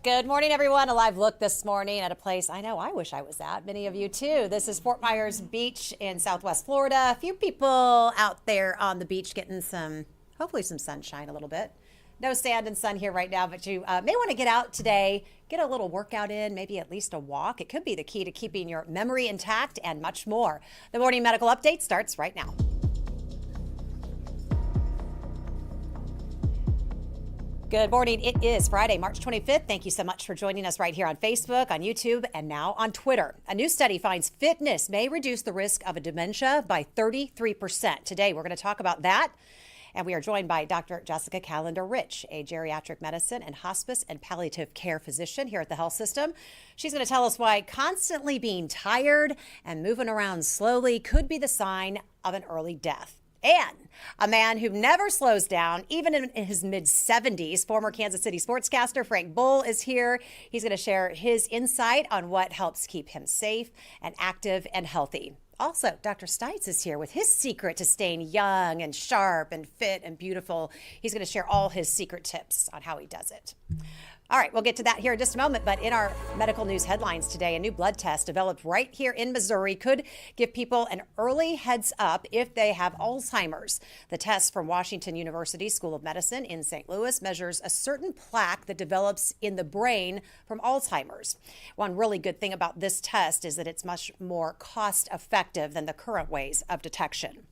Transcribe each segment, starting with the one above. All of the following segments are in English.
Good morning, everyone. A live look this morning at a place I know I wish I was at. Many of you, too. This is Fort Myers Beach in Southwest Florida. A few people out there on the beach getting hopefully some sunshine a little bit. No sand and sun here right now, but you may want to get out today, get a little workout in, maybe at least a walk. It could be the key to keeping your memory intact and much more. The morning medical update starts right now. Good morning. It is Friday, March 25th. Thank you so much for joining us right here on Facebook, on YouTube, and now on Twitter. A new study finds fitness may reduce the risk of a dementia by 33%. Today, we're going to talk about that. And we are joined by Dr. Jessica Callender-Rich, a geriatric medicine and hospice and palliative care physician here at the health system. She's going to tell us why constantly being tired and moving around slowly could be the sign of an early death. And a man who never slows down, even in his mid-70s, former Kansas City sportscaster Frank Boal is here. He's going to share his insight on what helps keep him safe and active and healthy. Also, Dr. Stites is here with his secret to staying young and sharp and fit and beautiful. He's going to share all his secret tips on how he does it. All right, we'll get to that here in just a moment. But in our medical news headlines today, a new blood test developed right here in Missouri could give people an early heads up if they have Alzheimer's. The test from Washington University School of Medicine in St. Louis measures a certain plaque that develops in the brain from Alzheimer's. One really good thing about this test is that it's much more cost effective than the current ways of detection.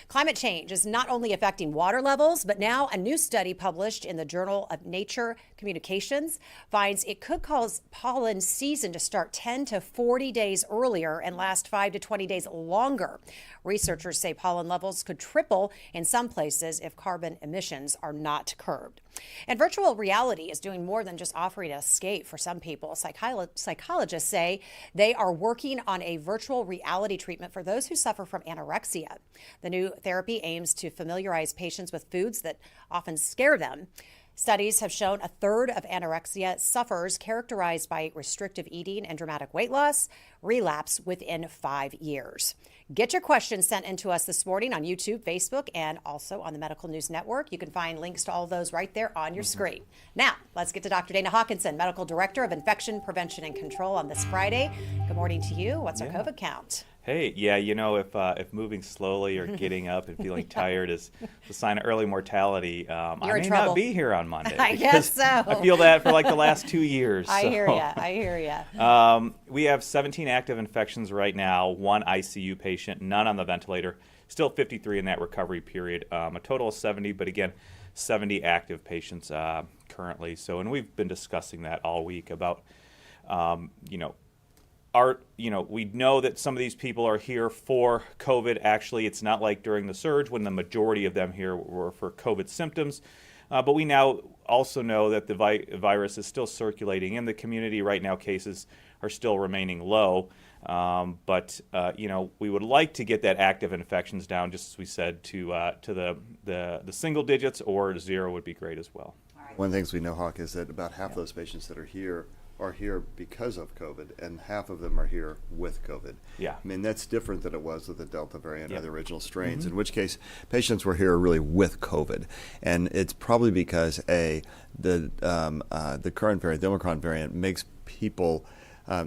Climate change is not only affecting water levels, but now a new study published in the Journal of Nature Communications finds it could cause pollen season to start 10 to 40 days earlier and last 5 to 20 days longer. Researchers say pollen levels could triple in some places if carbon emissions are not curbed. And virtual reality is doing more than just offering an escape for some people. Psychologists say they are working on a virtual reality treatment for those who suffer from anorexia. The new therapy aims to familiarize patients with foods that often scare them. Studies have shown a third of anorexia sufferers characterized by restrictive eating and dramatic weight loss relapse within 5 years. Get your questions sent in to us this morning on YouTube, Facebook, and also on the Medical News Network. You can find links to all of those right there on your screen. Now, let's get to Dr. Dana Hawkinson, Medical Director of Infection Prevention and Control on this Friday. Good morning to you. What's our COVID count? Hey, yeah, you know, if moving slowly or getting up and feeling tired is a sign of early mortality, I may not be here on Monday. I guess so. I feel that for like the last 2 years. I hear you. We have 17 active infections right now, 1 ICU patient, none on the ventilator, still 53 in that recovery period, a total of 70, but again, 70 active patients currently. So, and we've been discussing that all week about, we know that some of these people are here for COVID. Actually, it's not like during the surge when the majority of them here were for COVID symptoms. But we now also know that the virus is still circulating in the community. Right now, cases are still remaining low. But we would like to get that active infections down, just as we said, to the single digits, or 0 would be great as well. One of the things we know, Hawk, is that about half those patients that are here because of COVID, and half of them are here with COVID. Yeah. I mean, that's different than it was with the Delta variant or the original strains, in which case patients were here really with COVID. And it's probably because, the current variant, the Omicron variant, makes people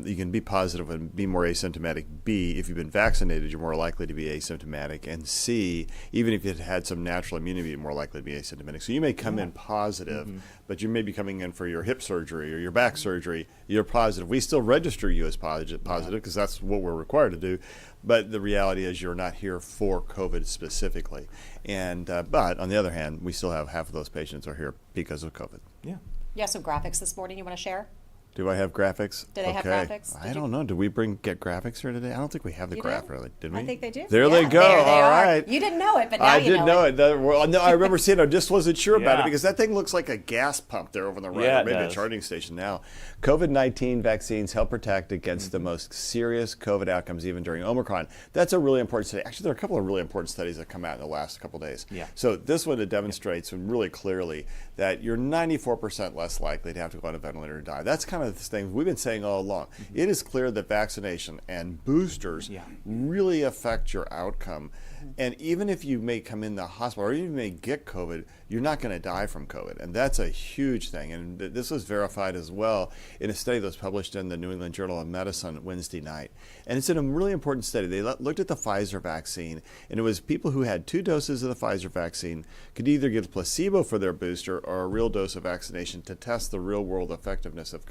you can be positive and be more asymptomatic. B, if you've been vaccinated, you're more likely to be asymptomatic. And C, even if you've had some natural immunity, you're more likely to be asymptomatic. So you may come in positive, but you may be coming in for your hip surgery or your back surgery. You're positive. We still register you as positive because that's what we're required to do. But the reality is you're not here for COVID specifically. And but on the other hand, we still have half of those patients are here because of COVID. Yeah. You have some graphics this morning you want to share? Do I have graphics? Do they have graphics? I don't know. Did we get graphics here today? I don't think we have the graph, really. Did we? I think they do. There they go. There they All are. right. You didn't know it, but now you know it. No, I remember seeing it. I just wasn't sure about it because that thing looks like a gas pump there over on the right, or maybe a charging station now. COVID-19 vaccines help protect against the most serious COVID outcomes, even during Omicron. That's a really important study. Actually, there are a couple of really important studies that come out in the last couple of days. Yeah. So this one, it demonstrates really clearly that you're 94% less likely to have to go on a ventilator and die. That's kind of the thing we've been saying all along. It is clear that vaccination and boosters really affect your outcome And even if you may come in the hospital or you may get COVID, you're not going to die from COVID. And that's a huge thing. And this was verified as well in a study that was published in the New England Journal of Medicine Wednesday night. And it's a really important study. They looked at the Pfizer vaccine, and it was people who had 2 doses of the Pfizer vaccine could either get a placebo for their booster or a real dose of vaccination to test the real-world effectiveness of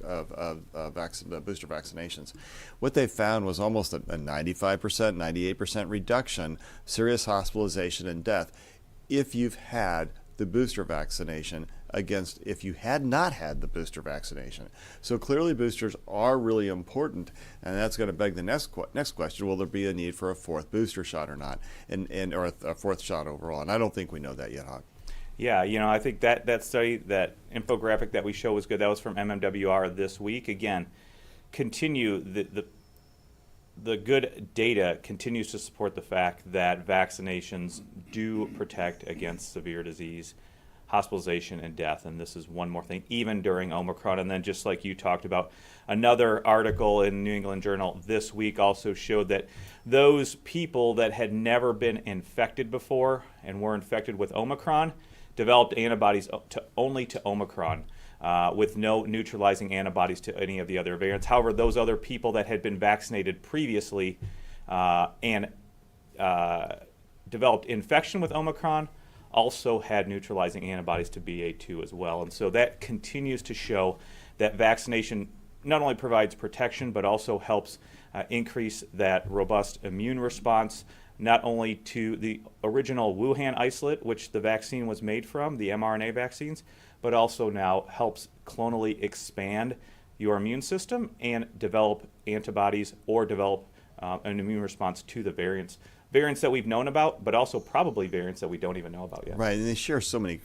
booster vaccinations. What they found was almost a 95%, 98% reduction, serious hospitalization and death if you've had the booster vaccination against if you had not had the booster vaccination. So clearly boosters are really important, and that's going to beg the next question: will there be a need for a 4th booster shot or not, or a 4th shot overall? And I don't think we know that yet, Hawk. Yeah, I think that study, that infographic that we show was good. That was from MMWR this week. Again, the good data continues to support the fact that vaccinations do protect against severe disease, hospitalization, and death. And this is one more thing, even during Omicron. And then just like you talked about, another article in New England Journal this week also showed that those people that had never been infected before and were infected with Omicron developed antibodies only to Omicron, with no neutralizing antibodies to any of the other variants. However, those other people that had been vaccinated previously and developed infection with Omicron also had neutralizing antibodies to BA2 as well. And so that continues to show that vaccination not only provides protection, but also helps increase that robust immune response, not only to the original Wuhan isolate, which the vaccine was made from, the mRNA vaccines, but also now helps clonally expand your immune system and develop antibodies or develop an immune response to the variants that we've known about, but also probably variants that we don't even know about yet. Right, and they share so many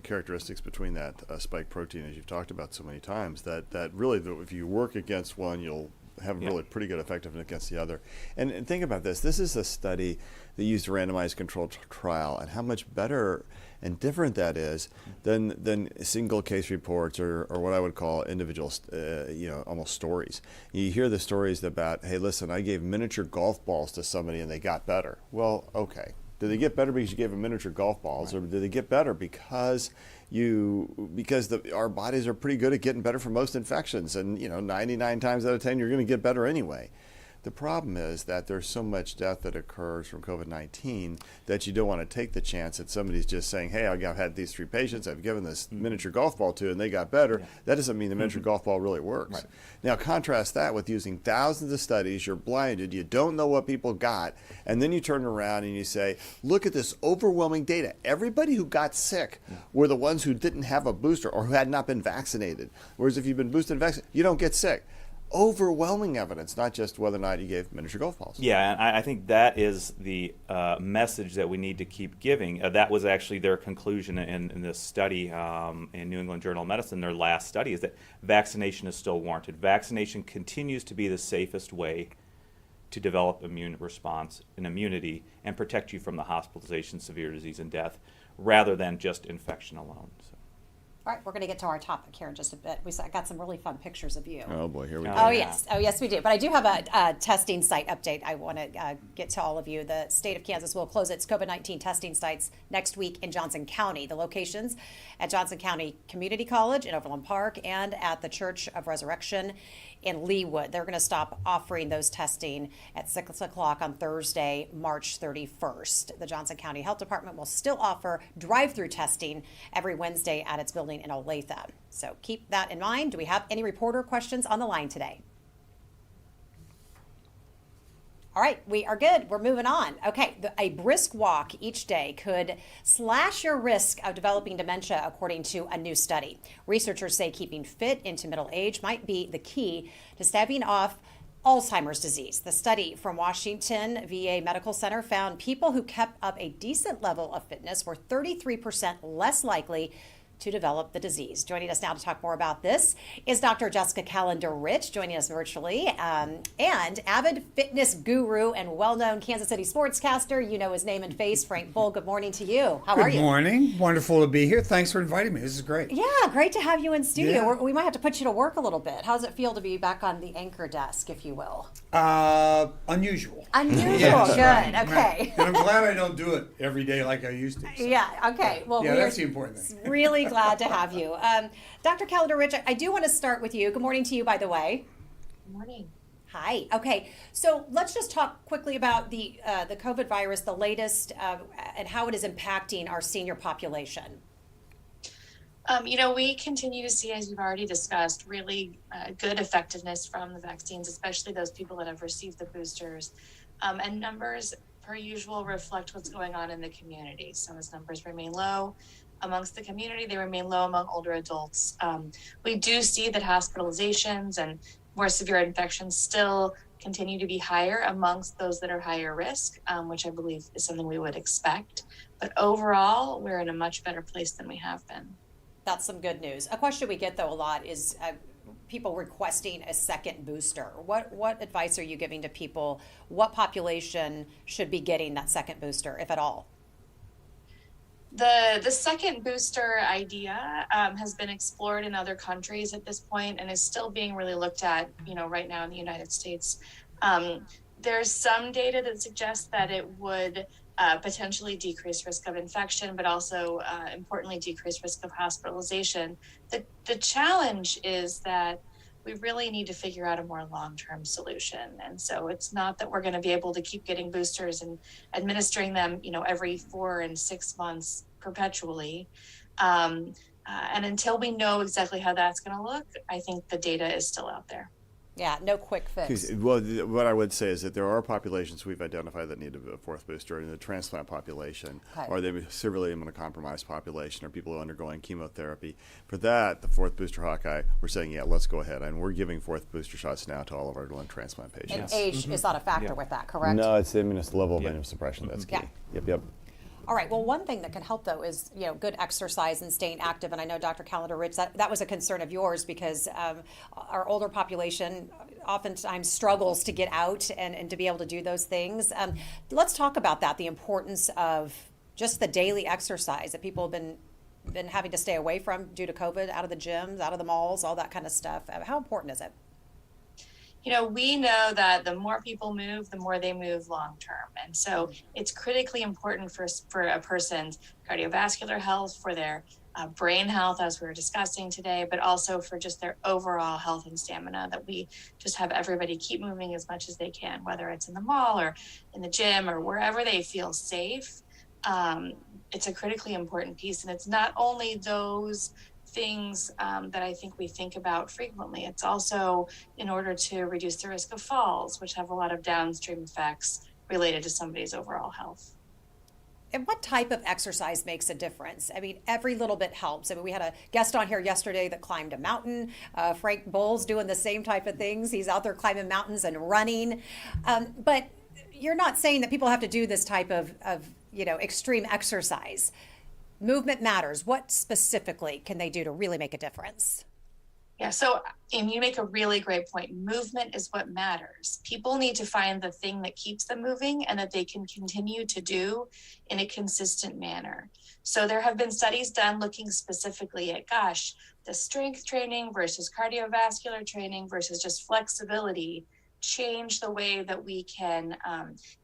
characteristics between that spike protein, as you've talked about so many times, that really, if you work against one, you'll have really pretty good effectiveness against the other. And think about this. This is a study that used a randomized controlled trial, and how much better and different that is than single case reports or what I would call individual, almost stories. You hear the stories about, hey, listen, I gave miniature golf balls to somebody and they got better. Well, okay. Did they get better because you gave them miniature golf balls, or did they get better because our bodies are pretty good at getting better from most infections, and 99 times out of 10 you're going to get better anyway. The problem is that there's so much death that occurs from COVID-19 that you don't want to take the chance that somebody's just saying, hey, I've had these 3 patients I've given this miniature golf ball to and they got better. Yeah. That doesn't mean the miniature golf ball really works. Right. Now contrast that with using thousands of studies, you're blinded, you don't know what people got, and then you turn around and you say, look at this overwhelming data. Everybody who got sick were the ones who didn't have a booster or who had not been vaccinated. Whereas if you've been boosted and vaccinated, you don't get sick. Overwhelming evidence, not just whether or not you gave miniature golf balls. Yeah, and I think that is the message that we need to keep giving. That was actually their conclusion in this study in New England Journal of Medicine. Their last study is that vaccination is still warranted. Vaccination continues to be the safest way to develop immune response and immunity and protect you from the hospitalization, severe disease, and death, rather than just infection alone. So. All right, we're going to get to our topic here in just a bit. I got some really fun pictures of you. Oh boy, here we go. Oh yes, we do. But I do have a testing site update I want to get to all of you. The state of Kansas will close its COVID-19 testing sites next week in Johnson County. The locations at Johnson County Community College in Overland Park and at the Church of Resurrection in Leawood. They're going to stop offering those testing at 6 o'clock on Thursday, March 31st. The Johnson County Health Department will still offer drive-through testing every Wednesday at its building in Olathe. So keep that in mind. Do we have any reporter questions on the line today? All right, we are good. We're moving on. Okay, a brisk walk each day could slash your risk of developing dementia, according to a new study. Researchers say keeping fit into middle age might be the key to staving off Alzheimer's disease. The study from Washington VA Medical Center found people who kept up a decent level of fitness were 33% less likely to develop the disease. Joining us now to talk more about this is Dr. Jessica Calendar-Rich, joining us virtually, and avid fitness guru and well-known Kansas City sportscaster. You know his name and face, Frank Boal. Good morning to you. How are you? Good morning. Wonderful to be here. Thanks for inviting me. This is great. Yeah, great to have you in studio. Yeah. We might have to put you to work a little bit. How does it feel to be back on the anchor desk, if you will? Unusual. Unusual. Yes. Good. Okay. And I'm glad I don't do it every day like I used to. So. Yeah. Okay. Well, Yeah, we're that's the important thing. really glad to have you. Dr. Calendar-Rich, I do want to start with you. Good morning to you, by the way. Good morning. Hi. Okay. So let's just talk quickly about the COVID virus, the latest, and how it is impacting our senior population. We continue to see, as you've already discussed, really good effectiveness from the vaccines, especially those people that have received the boosters. And numbers, per usual, reflect what's going on in the community. So as numbers remain low amongst the community, they remain low among older adults. We do see that hospitalizations and more severe infections still continue to be higher amongst those that are higher risk, which I believe is something we would expect. But overall, we're in a much better place than we have been. That's some good news. A question we get, though, a lot is people requesting a second booster. What advice are you giving to people? What population should be getting that second booster, if at all? The second booster idea has been explored in other countries at this point and is still being really looked at, right now in the United States. There's some data that suggests that it would potentially decrease risk of infection, but also importantly decrease risk of hospitalization. The challenge is that we really need to figure out a more long-term solution. And so it's not that we're going to be able to keep getting boosters and administering them, every 4 and 6 months perpetually. And until we know exactly how that's going to look, I think the data is still out there. Yeah, no quick fix. Well, what I would say is that there are populations we've identified that need a fourth booster in the transplant population, Okay. or the severely immunocompromised population, or people undergoing chemotherapy. For that, the fourth booster Hawkeye, we're saying, yeah, let's go ahead. And we're giving fourth booster shots now to all of our lung transplant And patients. age is not a factor Yeah. with that, correct? No, it's the level of Yep. immunosuppression that's key. Yeah. Yep. All right. Well, one thing that can help, though, is good exercise and staying active. And I know, Dr. Calendar-Rich, that was a concern of yours because our older population oftentimes struggles to get out and to be able to do those things. Let's talk about that, the importance of just the daily exercise that people have been having to stay away from due to COVID, out of the gyms, out of the malls, all that kind of stuff. How important is it? We know that the more people move, the more they move long term. And so it's critically important for a person's cardiovascular health, for their brain health, as we were discussing today, but also for just their overall health and stamina, that we just have everybody keep moving as much as they can, whether it's in the mall or in the gym or wherever they feel safe. It's a critically important piece. And it's not only those things that I think we think about frequently. It's also in order to reduce the risk of falls, which have a lot of downstream effects related to somebody's overall health. And what type of exercise makes a difference? I mean, every little bit helps. I mean, we had a guest on here yesterday that climbed a mountain. Frank Boal's doing the same type of things. He's out there climbing mountains and running. But you're not saying that people have to do this type of extreme exercise. Movement matters. What specifically can they do to really make a difference? Yeah, so you make a really great point. Movement is what matters. People need to find the thing that keeps them moving and that they can continue to do in a consistent manner. So there have been studies done looking specifically at, the strength training versus cardiovascular training versus just flexibility change the way that we can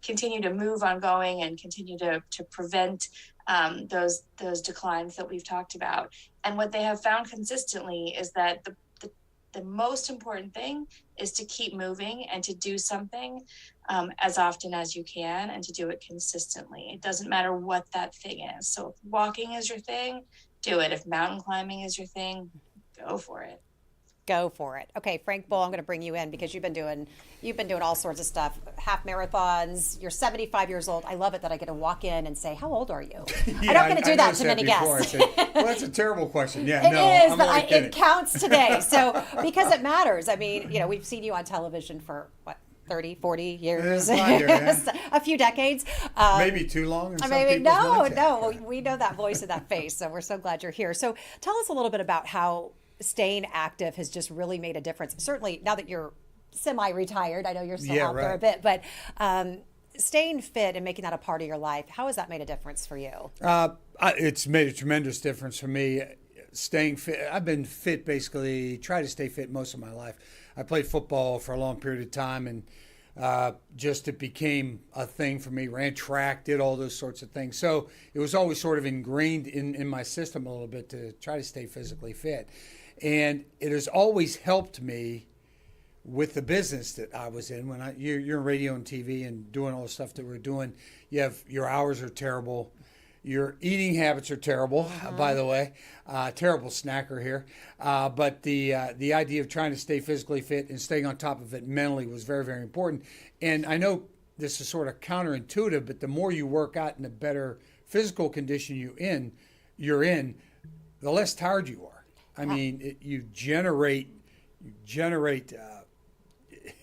continue to move ongoing and continue to prevent those declines that we've talked about. And what they have found consistently is that the most important thing is to keep moving and to do something as often as you can and to do it consistently. It doesn't matter what that thing is. So if walking is your thing, do it. If mountain climbing is your thing, go for it. Go for it. Okay, Frank Boal, I'm going to bring you in because you've been doing all sorts of stuff, half marathons. You're 75 years old. I love it that I get to walk in and say, "How old are you?" I don't get to do that to many guests. Well, that's a terrible question. Yeah, It no, is, I'm but only kidding. it counts today. So because it matters. I mean, we've seen you on television for what? 30, 40 years, Yeah. a few decades. Maybe too long in some Maybe people's no, minds. no. We know that voice and that face, so we're so glad you're here. So tell us a little bit about how staying active has just really made a difference. Certainly, now that you're semi-retired, I know you're still out there a bit, but staying fit and making that a part of your life, how has that made a difference for you? It's made a tremendous difference for me. Staying fit. I've been fit basically, try to stay fit most of my life. I played football for a long period of time, and just it became a thing for me. Ran track, did all those sorts of things. So it was always sort of ingrained in my system a little bit to try to stay physically fit. And it has always helped me with the business that I was in. When you're in radio and TV and doing all the stuff that we're doing, your hours are terrible. Your eating habits are terrible, by the way. Terrible snacker here. But the idea of trying to stay physically fit and staying on top of it mentally was very, very important. And I know this is sort of counterintuitive, but the more you work out in the better physical condition you're in, the less tired you are. I mean, you generate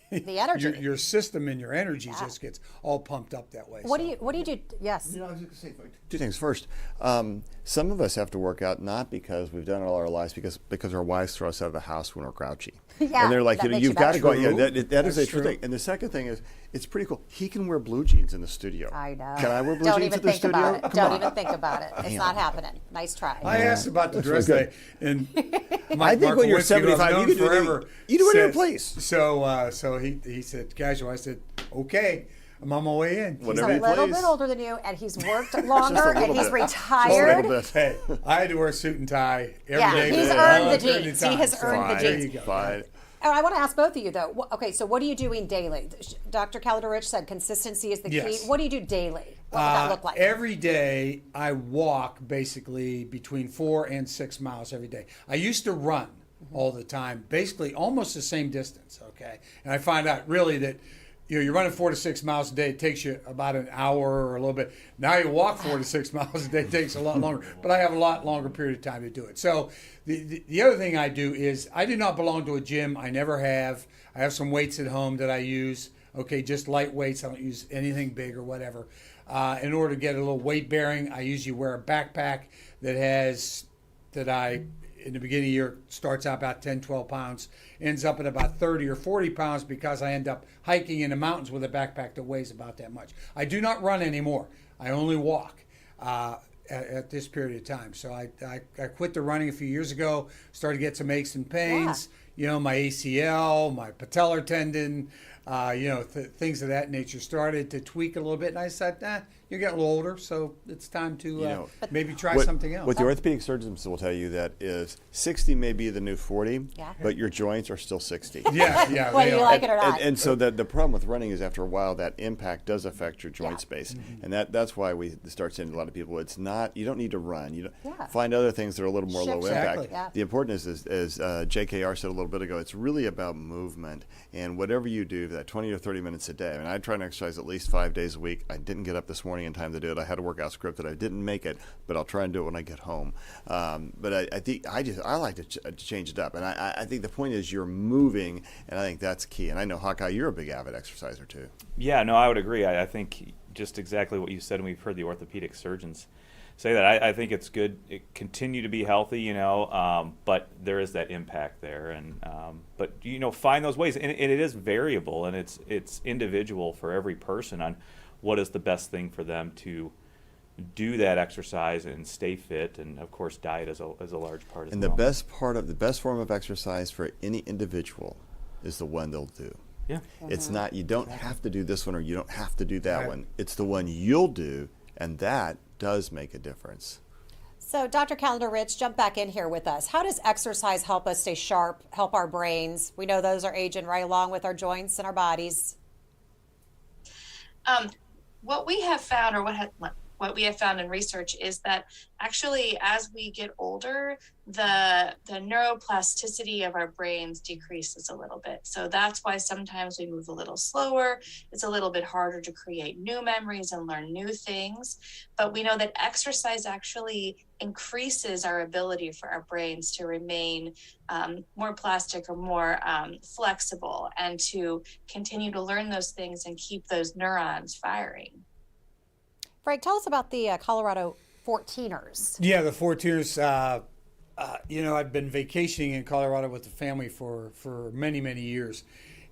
The energy. your system and your energy just gets all pumped up that way. What do you do? Yes. I was just going to say two things. First, some of us have to work out not because we've done it all our lives, because our wives throw us out of the house when we're grouchy. Yeah, and they're like, that makes you've you got to go. better. Yeah, that is That's a true true. thing. And the second thing is, it's pretty cool. He can wear blue jeans in the studio. I know. Can I wear blue Don't jeans even in the think studio? about it. Come Don't on. even think about it. It's not happening. Nice try. I asked about the dress good. day, and I think when you're 75, you can do forever. you do it in your said- place. So he said, casual. I said, okay, I'm on my way in. He's Whatever a you little please. bit older than you, and he's worked longer, and little he's bit. retired. Just a little bit. Hey, I had to wear a suit and tie every Yeah, day. he's for a earned long the period of jeans. time. He has So, earned the there jeans. you go. Fine. And I want to ask both of you, though. Okay, so what are you doing daily? Dr. Calder-Rich said consistency is the key. Yes. What do you do daily? What would that look like? Every day, I walk basically between 4 and 6 miles every day. I used to run all the time, basically almost the same distance. Okay, and I find out really that you're running 4 to 6 miles a day. It takes you about an hour or a little bit. Now you walk 4 to 6 miles a day. It takes a lot longer, but I have a lot longer period of time to do it. So the other thing I do is I do not belong to a gym. I never have. I have some weights at home that I use. Okay, just light weights. I don't use anything big or whatever. In order to get a little weight bearing, I usually wear a backpack in the beginning of the year, starts out about 10, 12 pounds, ends up at about 30 or 40 pounds because I end up hiking in the mountains with a backpack that weighs about that much. I do not run anymore. I only walk at this period of time. So I quit the running a few years ago, started to get some aches and pains, my ACL, my patellar tendon, things of that nature started to tweak a little bit. And I said, you're getting a little older, so it's time to maybe try something else. What the orthopedic surgeons will tell you that is 60 may be the new 40, Yeah. but your joints are still 60. Yeah. Whether they you are. like it or not. And so the problem with running is after a while that impact does affect your joint Yeah. space, and that's why we start saying to a lot of people, it's not, you don't need to run. You Yeah. find other things that are a little more low Shift. impact. Exactly. Yeah. The importance is, as JKR said a little bit ago, it's really about movement, and whatever you do, that 20 or 30 minutes a day. I mean, I try to exercise at least 5 days a week. I didn't get up this morning in time to do it. I had a workout script that I didn't make it, but I'll try and do it when I get home. But I think I like to change it up, and I think the point is you're moving, and I think that's key. And I know, Hawkeye, you're a big avid exerciser too. Yeah, no, I would agree. I think just exactly what you said, and we've heard the orthopedic surgeons say that. I think it's good. Continue to be healthy, but there is that impact there, and but find those ways, and it is variable, and it's individual for every person on what is the best thing for them to do that exercise and stay fit, and of course diet is a large part as And well. the best form of exercise for any individual is the one they'll do. Yeah. It's not, you don't have to do this one or you don't have to do that Right. one. It's the one you'll do, and that does make a difference. So, Dr. Calder-Rich, jump back in here with us. How does exercise help us stay sharp, help our brains? We know those are aging right along with our joints and our bodies. What we have found, or what we have found in research is that actually as we get older, the neuroplasticity of our brains decreases a little bit. So that's why sometimes we move a little slower. It's a little bit harder to create new memories and learn new things. But we know that exercise actually increases our ability for our brains to remain more plastic or more flexible, and to continue to learn those things and keep those neurons firing. Frank, tell us about the Colorado 14ers. Yeah, the 14ers. I've been vacationing in Colorado with the family for many, many years.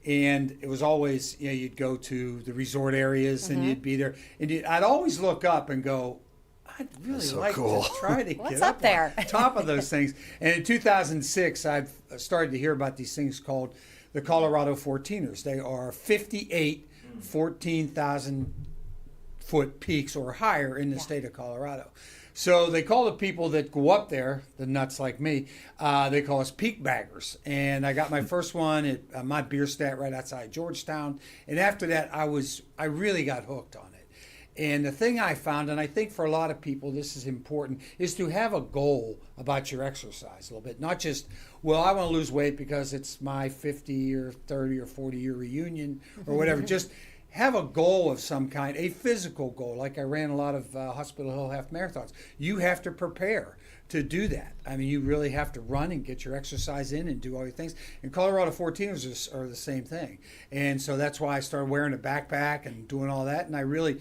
And it was always, you'd go to the resort areas and you'd be there. And I'd always look up and go, I'd really like to try to What's get up there? on top of those things. And in 2006, I started to hear about these things called the Colorado 14ers. They are 58 14,000-foot peaks or higher in the state of Colorado. So they call the people that go up there, the nuts like me, they call us peak baggers. And I got my first one at Mont Bierstadt right outside Georgetown. And after that, I really got hooked on it. And the thing I found, and I think for a lot of people this is important, is to have a goal about your exercise a little bit. Not just, well, I want to lose weight because it's my 50 or 30 or 40 year reunion or whatever. Just have a goal of some kind, a physical goal. Like I ran a lot of Hospital Hill half marathons. You have to prepare to do that. I mean, you really have to run and get your exercise in and do all your things. And Colorado 14ers are the same thing. And so that's why I started wearing a backpack and doing all that. And I really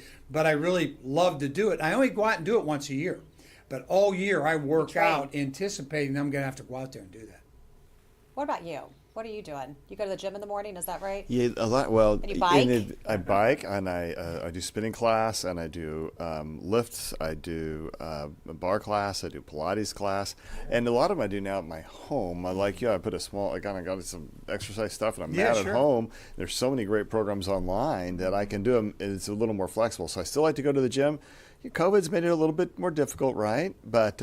love to do it. I only go out and do it once a year. But all year I work out anticipating I'm going to have to go out there and do that. What about you? What are you doing? You go to the gym in the morning, is that right? Yeah, a lot. Well, and you bike? I bike, and I do spinning class, and I do lifts. I do a bar class. I do Pilates class, and a lot of them I do now at my home. I put a small. I kind of got some exercise stuff, and I'm at home. There's so many great programs online that I can do them. It's a little more flexible. So I still like to go to the gym. COVID's made it a little bit more difficult, right? But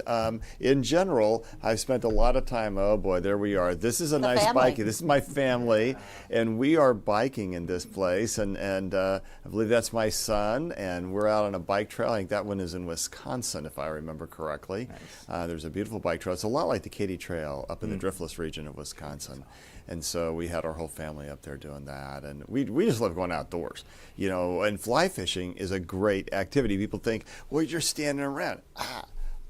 in general, I've spent a lot of time, oh boy, there we are. This is a nice bike. This is my family, and we are biking in this place. And I believe that's my son, and we're out on a bike trail. I think that one is in Wisconsin, if I remember correctly. Nice. There's a beautiful bike trail. It's a lot like the Katy Trail up in the Driftless region of Wisconsin. And so we had our whole family up there doing that. And we just love going outdoors. And fly fishing is a great activity. People think, well, you're standing around.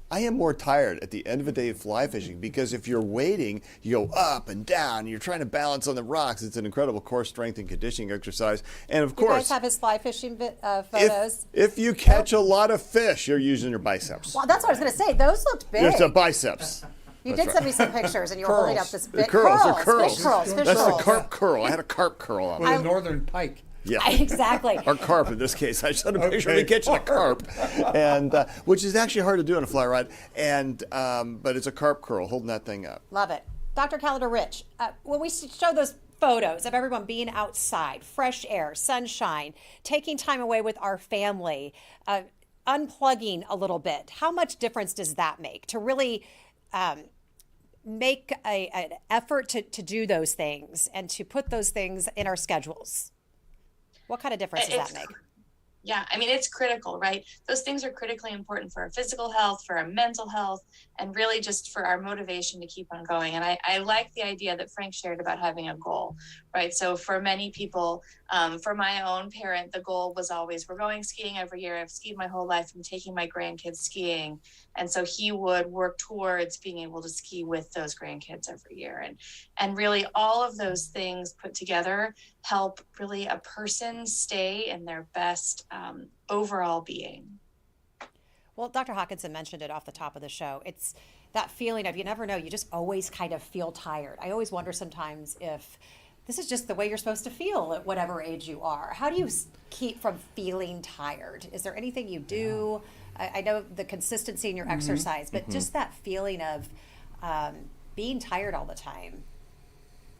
I am more tired at the end of a day of fly fishing because if you're wading, you go up and down, and you're trying to balance on the rocks. It's an incredible core strength and conditioning exercise. And of course, you guys have his fly fishing photos. If you catch a lot of fish, you're using your biceps. Well, that's what I was going to say. Those looked big. It's a biceps. You did send me some pictures, and you were holding up this big curls. Fish curls. That's the carp curl. I had a carp curl on. With a northern pike. Yeah, exactly. Or carp in this case. I showed a picture of me catching a carp, and which is actually hard to do on a fly rod. And but it's a carp curl, holding that thing up. Love it, Dr. Calendar-Rich. When we show those photos of everyone being outside, fresh air, sunshine, taking time away with our family, unplugging a little bit, how much difference does that make to really make an effort to do those things and to put those things in our schedules? What kind of difference does that make? Yeah, I mean, it's critical, right? Those things are critically important for our physical health, for our mental health, and really just for our motivation to keep on going. And I like the idea that Frank shared about having a goal, right? So for many people, for my own parent, the goal was always, we're going skiing every year. I've skied my whole life. I'm taking my grandkids skiing. And so he would work towards being able to ski with those grandkids every year. And really all of those things put together help really a person stay in their best overall being. Well, Dr. Hawkinson mentioned it off the top of the show. It's that feeling of you never know, you just always kind of feel tired. I always wonder sometimes if this is just the way you're supposed to feel at whatever age you are. How do you keep from feeling tired? Is there anything you do? I know the consistency in your exercise, but just that feeling of being tired all the time.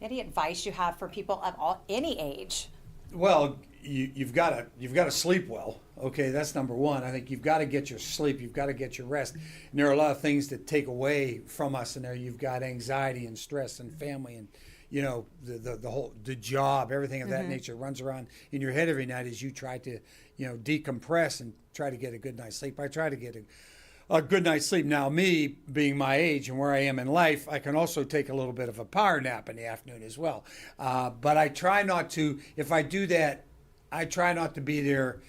Any advice you have for people of any age? Well, you've got to sleep well. Okay, that's number one. I think you've got to get your sleep. You've got to get your rest. And there are a lot of things that take away from us in there. You've got anxiety and stress and family and the job, everything of that nature runs around in your head every night as you try to decompress and try to get a good night's sleep. I try to get a good night's sleep. Now, me being my age and where I am in life, I can also take a little bit of a power nap in the afternoon as well. But I try not to, if I do that, I try not to be there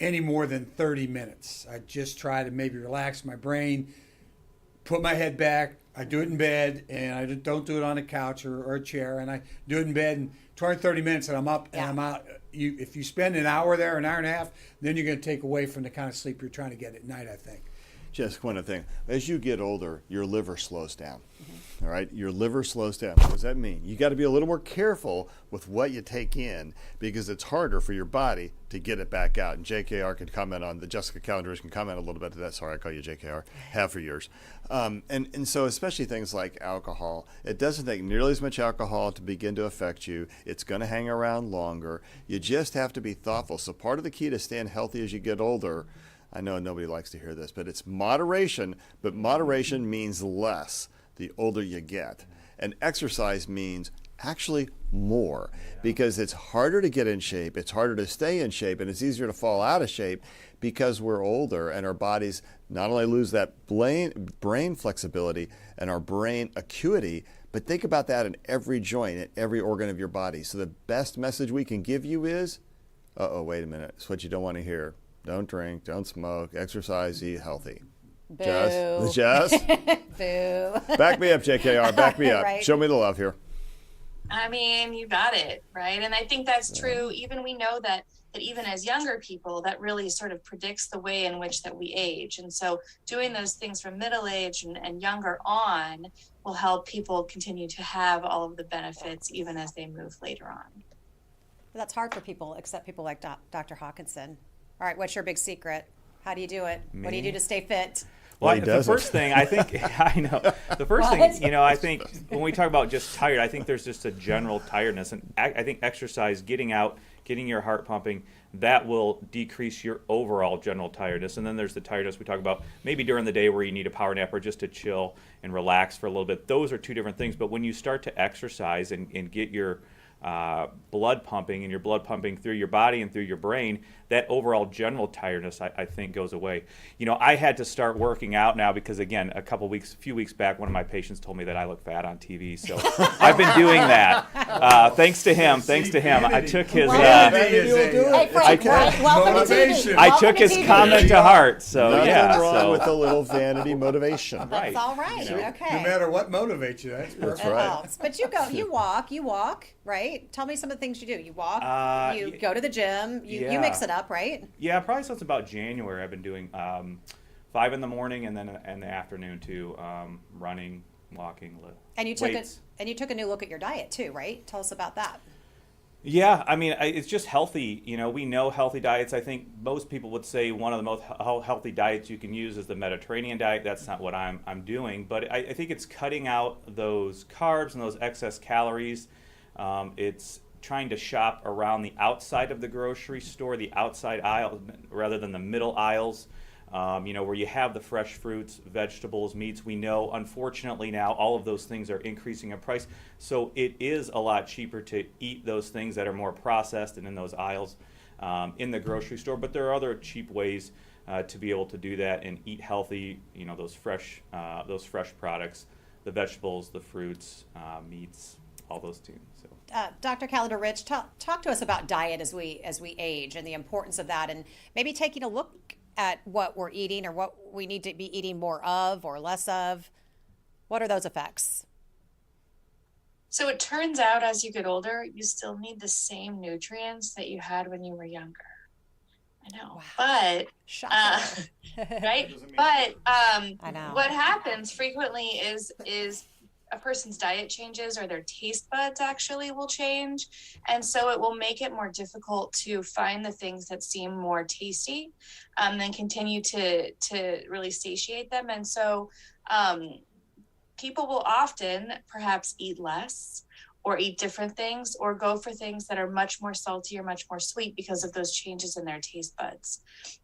any more than 30 minutes. I just try to maybe relax my brain, put my head back. I do it in bed, and I don't do it on a couch or a chair, and I do it in bed, and 20, 30 minutes, and I'm up, and I'm out. If you spend an hour there, an hour and a half, then you're going to take away from the kind of sleep you're trying to get at night, I think. Just one thing. As you get older, your liver slows down. Mm-hmm. All right? Your liver slows down. What does that mean? You got to be a little more careful with what you take in because it's harder for your body to get it back out. And JKR can comment on, the Jessica Calendars can comment a little bit to that. Sorry, I call you JKR. Have for years. And so especially things like alcohol, it doesn't take nearly as much alcohol to begin to affect you. It's going to hang around longer. You just have to be thoughtful. So part of the key to staying healthy as you get older, I know nobody likes to hear this, but it's moderation, but moderation means less the older you get. And exercise means actually more because it's harder to get in shape, it's harder to stay in shape, and it's easier to fall out of shape because we're older and our bodies not only lose that brain flexibility and our brain acuity, but think about that in every joint, in every organ of your body. So the best message we can give you is, wait a minute, it's what you don't want to hear. Don't drink, don't smoke, exercise, eat healthy. Boo. Jess? Boo. Back me up, JKR. Back me up. Right. Show me the love here. I mean, you got it, right? And I think that's true. Even we know that even as younger people, that really sort of predicts the way in which that we age. And so doing those things from middle age and younger on will help people continue to have all of the benefits even as they move later on. But that's hard for people, except people like Dr. Hawkinson. All right, what's your big secret? How do you do it? Me? What do you do to stay fit? Well, the first thing I think, I know, the first thing, I think when we talk about just tired, I think there's just a general tiredness. And I think exercise, getting out, getting your heart pumping, that will decrease your overall general tiredness. And then there's the tiredness we talk about maybe during the day where you need a power nap or just to chill and relax for a little bit. Those are two different things. But when you start to exercise and get your blood pumping and your blood pumping through your body and through your brain, that overall general tiredness I think goes away. I had to start working out now because again, a few weeks back, one of my patients told me that I look fat on TV, so I've been doing that. Thanks to him. I took his I took his comment to heart. So Nothing wrong with a little vanity motivation. That's all right. Okay. No matter what motivates you, that's perfect. That's right. Helps. But you walk, right? Tell me some of the things you do. You walk, you go to the gym, you mix it up, right? Yeah, probably since about January I've been doing 5 in the morning and then in the afternoon too, running, walking, and you weights. took a new look at your diet too, right? Tell us about that. Yeah, I mean, it's just healthy. We know healthy diets. I think most people would say one of the most healthy diets you can use is the Mediterranean diet. That's not what I'm doing, but I think it's cutting out those carbs and those excess calories. It's trying to shop around the outside of the grocery store, the outside aisle, rather than the middle aisles, where you have the fresh fruits, vegetables, meats. We know, unfortunately, now all of those things are increasing in price. So it is a lot cheaper to eat those things that are more processed and in those aisles in the grocery store. But there are other cheap ways to be able to do that and eat healthy, those fresh products, the vegetables, the fruits, meats, all those things. So. Dr. Calendar-Rich, talk to us about diet as we age and the importance of that, and maybe taking a look at what we're eating or what we need to be eating more of or less of. What are those effects? So it turns out as you get older, you still need the same nutrients that you had when you were younger. I know, wow. But right? But I know. What happens frequently is a person's diet changes or their taste buds actually will change. And so it will make it more difficult to find the things that seem more tasty, then continue to really satiate them. And so people will often perhaps eat less or eat different things or go for things that are much more salty or much more sweet because of those changes in their taste buds.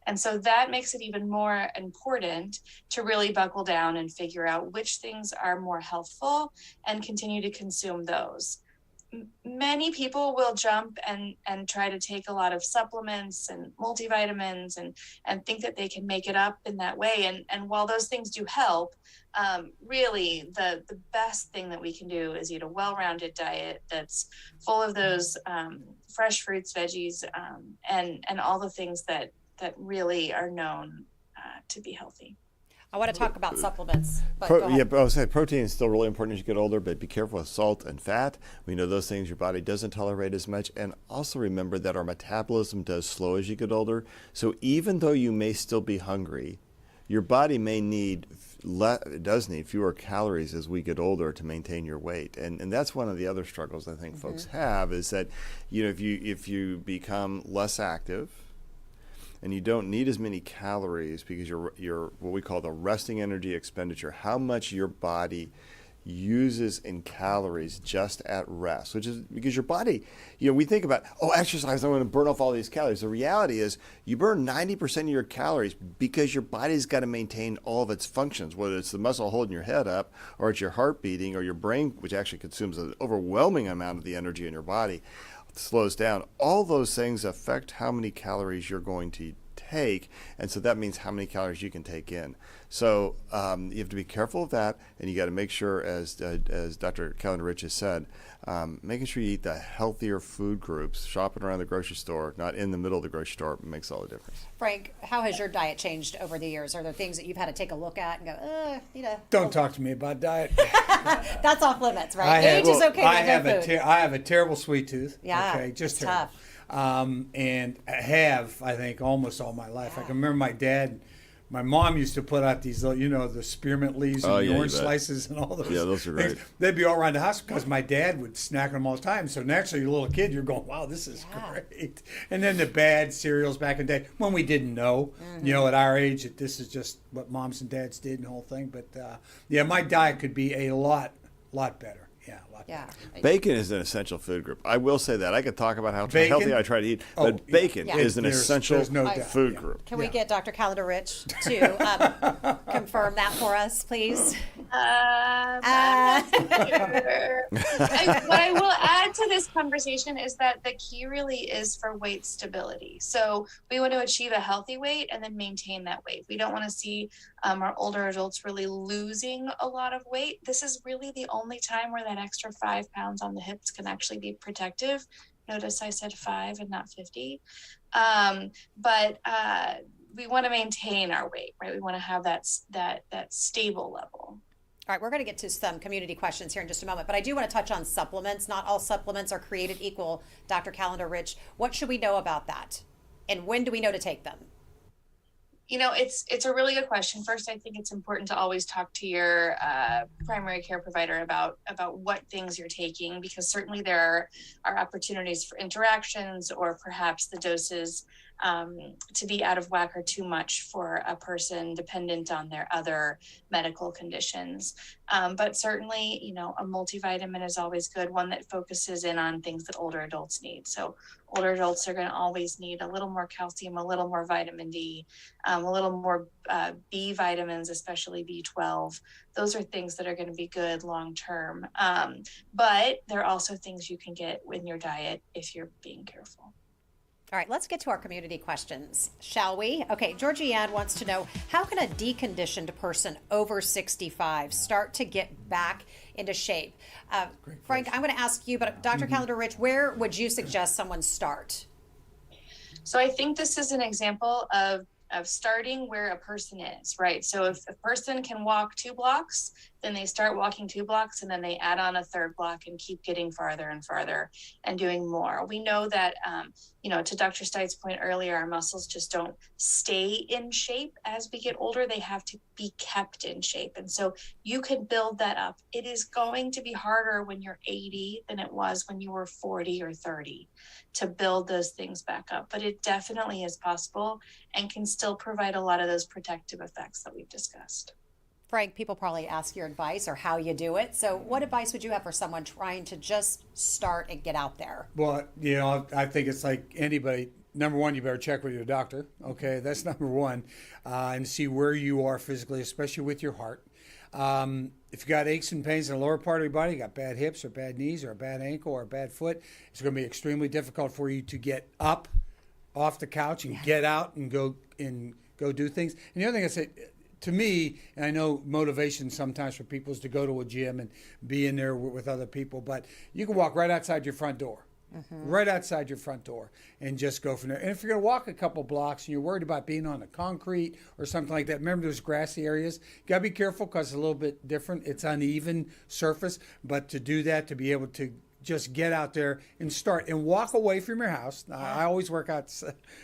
And so that makes it even more important to really buckle down and figure out which things are more healthful and continue to consume those. many people will jump and try to take a lot of supplements and multivitamins and think that they can make it up in that way. And while those things do help, really the best thing that we can do is eat a well-rounded diet that's full of those fresh fruits, veggies, and all the things that really are known to be healthy. I want to talk about supplements. But I was saying protein is still really important as you get older, but be careful with salt and fat. We know those things your body doesn't tolerate as much. And also remember that our metabolism does slow as you get older. So even though you may still be hungry, your body may need does need fewer calories as we get older to maintain your weight. And that's one of the other struggles I think folks have, is that if you become less active, and you don't need as many calories because your what we call the resting energy expenditure, how much your body uses in calories just at rest, which is because your body, we think about, exercise, I want to burn off all these calories. The reality is you burn 90% of your calories because your body's got to maintain all of its functions, whether it's the muscle holding your head up, or it's your heart beating, or your brain, which actually consumes an overwhelming amount of the energy in your body, slows down. All those things affect how many calories you're going to take, and so that means how many calories you can take in. So you have to be careful of that, and you got to make sure, as Dr. Calendar Rich has said, making sure you eat the healthier food groups, shopping around the grocery store, not in the middle of the grocery store, makes all the difference. Frank, how has your diet changed over the years? Are there things that you've had to take a look at and go, Don't talk to me about diet. That's off limits, right? Age is okay. I have a terrible sweet tooth. Yeah, okay, just it's terrible. tough. And I have, I think, almost all my life. I can remember my mom used to put out these, the spearmint leaves and the orange slices and all those. Yeah, those are great. Things. They'd be all around the house because my dad would snack on them all the time. So naturally, you're a little kid, you're going, wow, this is great. And then the bad cereals back in the day when we didn't know, at our age, that this is just what moms and dads did and the whole thing. But my diet could be a lot better. Yeah. Bacon is an essential food group. I will say that. I could talk about how Bacon? healthy I try to eat, but bacon is an essential food group. Can we get Dr. Calendar Rich to confirm that for us, please? I'm not sure. What I will add to this conversation is that the key really is for weight stability. So we want to achieve a healthy weight and then maintain that weight. We don't want to see our older adults really losing a lot of weight. This is really the only time where that extra 5 pounds on the hips can actually be protective. Notice I said 5 and not 50. But we want to maintain our weight, right? We want to have that stable level. All right, we're going to get to some community questions here in just a moment, but I do want to touch on supplements. Not all supplements are created equal. Dr. Calendar Rich, what should we know about that? And when do we know to take them? It's a really good question. First, I think it's important to always talk to your primary care provider about what things you're taking, because certainly there are opportunities for interactions, or perhaps the doses to be out of whack or too much for a person dependent on their other medical conditions. But certainly, a multivitamin is always good, one that focuses in on things that older adults need. So older adults are going to always need a little more calcium, a little more vitamin D, a little more B vitamins, especially B12. Those are things that are going to be good long term. But there are also things you can get in your diet if you're being careful. All right, let's get to our community questions, shall we? Okay, Georgie Ann wants to know, how can a deconditioned person over 65 start to get back into shape? Frank, I'm going to ask you, but Dr. Calendar Rich, where would you suggest someone start? So I think this is an example of starting where a person is, right? So if a person can walk 2 blocks, then they start walking 2 blocks, and then they add on a 3rd block and keep getting farther and farther and doing more. We know that, to Dr. Steitz's point earlier, our muscles just don't stay in shape as we get older. They have to be kept in shape. And so you can build that up. It is going to be harder when you're 80 than it was when you were 40 or 30 to build those things back up. But it definitely is possible and can still provide a lot of those protective effects that we've discussed. Frank, people probably ask your advice or how you do it. So what advice would you have for someone trying to just start and get out there? Well, I think it's like anybody. number one, you better check with your doctor. Okay, that's number one, and see where you are physically, especially with your heart. If you got aches and pains in the lower part of your body, you got bad hips or bad knees or a bad ankle or a bad foot, it's going to be extremely difficult for you to get up off the couch and get out and go do things. And the other thing I say, to me, and I know motivation sometimes for people is to go to a gym and be in there with other people, but you can walk right outside your front door. Right outside your front door and just go from there. And if you're going to walk a couple blocks and you're worried about being on the concrete or something like that, remember those grassy areas, you got to be careful because it's a little bit different. It's uneven surface, but to do that, to be able to just get out there and start and walk away from your house. I always work out,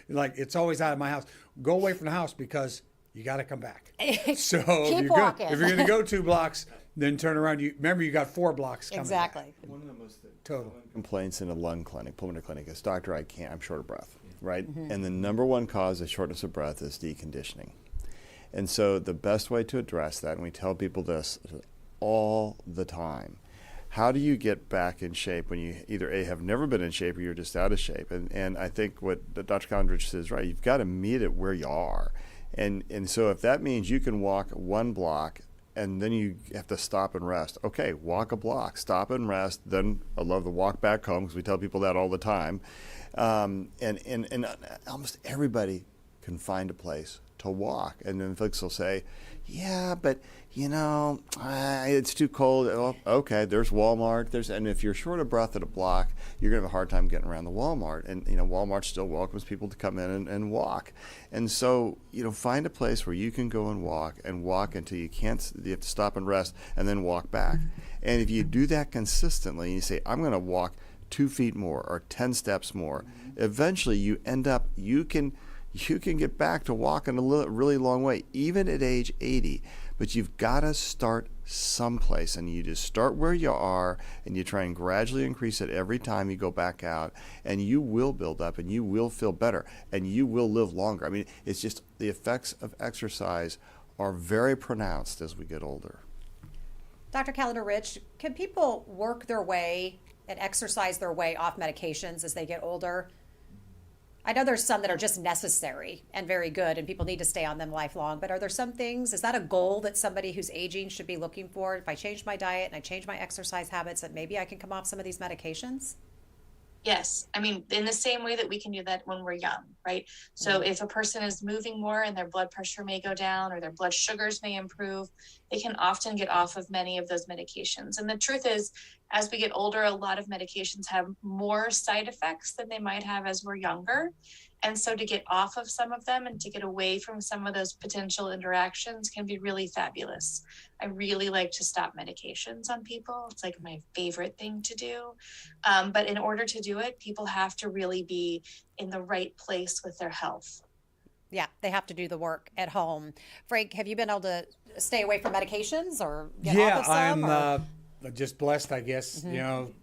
like it's always out of my house. Go away from the house because you got to come back. So Keep walking. if you're going to go 2 blocks, then turn around. Remember, you got 4 blocks coming Exactly. back. One of the most Total complaints in a pulmonary clinic is, doctor, I'm short of breath, right? And the number one cause of shortness of breath is deconditioning. And so the best way to address that, and we tell people this all the time, how do you get back in shape when you either have never been in shape or you're just out of shape? And I think what Dr. Condrich says, right, you've got to meet it where you are. And so if that means you can walk 1 block and then you have to stop and rest. Okay, walk a block, stop and rest. Then I love the walk back home because we tell people that all the time. And almost everybody can find a place to walk. And then folks will say, yeah, but it's too cold. Well, okay, there's Walmart. And if you're short of breath at a block, you're going to have a hard time getting around the Walmart. And, Walmart still welcomes people to come in and walk. And so, find a place where you can go and walk until you have to stop and rest and then walk back. And if you do that consistently, and you say, I'm going to walk 2 feet more or 10 steps more, eventually you end up, you can get back to walking a really long way, even at age 80. But you've got to start someplace, and you just start where you are, and you try and gradually increase it every time you go back out, and you will build up, and you will feel better, and you will live longer. I mean, it's just the effects of exercise are very pronounced as we get older. Dr. Callender-Rich, can people work their way and exercise their way off medications as they get older? I know there's some that are just necessary and very good, and people need to stay on them lifelong, but are there some things, is that a goal that somebody who's aging should be looking for? If I change my diet and I change my exercise habits, that maybe I can come off some of these medications? Yes. I mean, in the same way that we can do that when we're young, right? So if a person is moving more and their blood pressure may go down or their blood sugars may improve, they can often get off of many of those medications. And the truth is, as we get older, a lot of medications have more side effects than they might have as we're younger. And so to get off of some of them and to get away from some of those potential interactions can be really fabulous. I really like to stop medications on people. It's like my favorite thing to do. But in order to do it, people have to really be in the right place with their health. Yeah, they have to do the work at home. Frank, have you been able to stay away from medications or get off of some? I'm just blessed, I guess.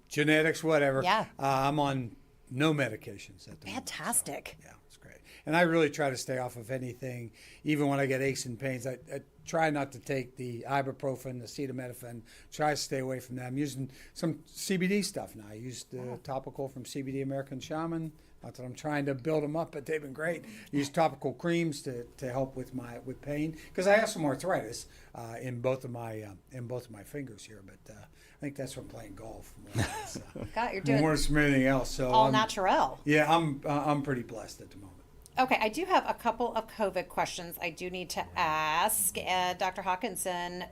Genetics, whatever. Yeah. I'm on no medications at the moment. Fantastic. So, yeah, it's great. And I really try to stay off of anything, even when I get aches and pains. I try not to take the ibuprofen, the acetaminophen. Try to stay away from that. I'm using some CBD stuff now. I used the topical from CBD American Shaman. Not that I'm trying to build them up, but they've been great. I use topical creams to help with pain because I have some arthritis in both of my fingers here. But I think that's from playing golf. God, you're doing more than anything else. So all natural. Yeah, I'm pretty blessed at the moment. Okay, I do have a couple of COVID questions I do need to ask. Dr. Hawkinson,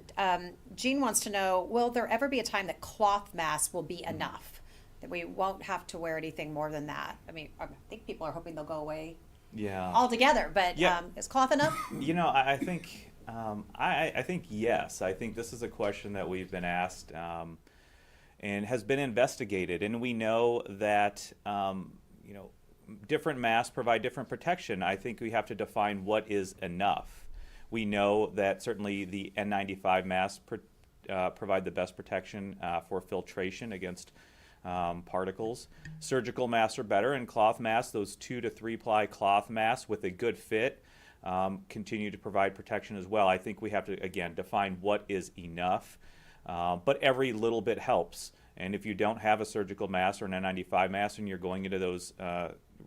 Jean wants to know, will there ever be a time that cloth masks will be enough? That we won't have to wear anything more than that? I mean, I think people are hoping they'll go away altogether, but is cloth enough? I think I think yes. I think this is a question that we've been asked and has been investigated, and we know that different masks provide different protection. I think we have to define what is enough. We know that certainly the N95 masks provide the best protection for filtration against particles. Surgical masks are better, and cloth masks, those 2 to 3 ply cloth masks with a good fit, continue to provide protection as well. I think we have to, again, define what is enough, but every little bit helps. And if you don't have a surgical mask or an N95 mask and you're going into those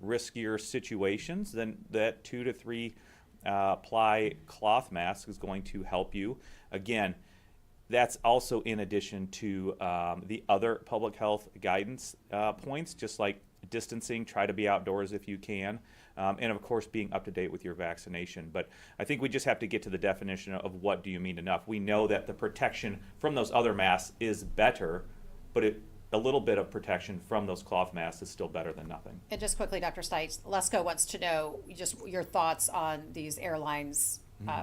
riskier situations, then that 2 to 3 ply cloth mask is going to help you. Again, that's also in addition to the other public health guidance points, just like distancing, try to be outdoors if you can, and of course being up to date with your vaccination. But I think we just have to get to the definition of what do you mean enough. We know that the protection from those other masks is better, but a little bit of protection from those cloth masks is still better than nothing. And just quickly, Dr. Stites, Lesko wants to know just your thoughts on these airlines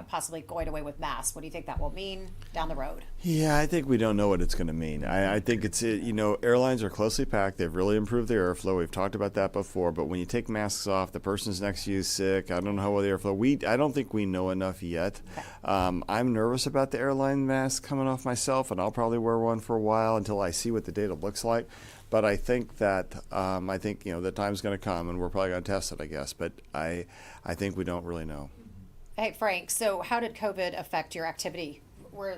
possibly going away with masks. What do you think that will mean down the road? Yeah, I think we don't know what it's going to mean. I think it's, airlines are closely packed. They've really improved their airflow. We've talked about that before. But when you take masks off, the person's next to you is sick. I don't know how well the airflow. I don't think we know enough yet. Okay. I'm nervous about the airline mask coming off myself, and I'll probably wear one for a while until I see what the data looks like. But I think that the time's going to come, and we're probably going to test it, I guess. But I think we don't really know. Hey, Frank, so how did COVID affect your activity?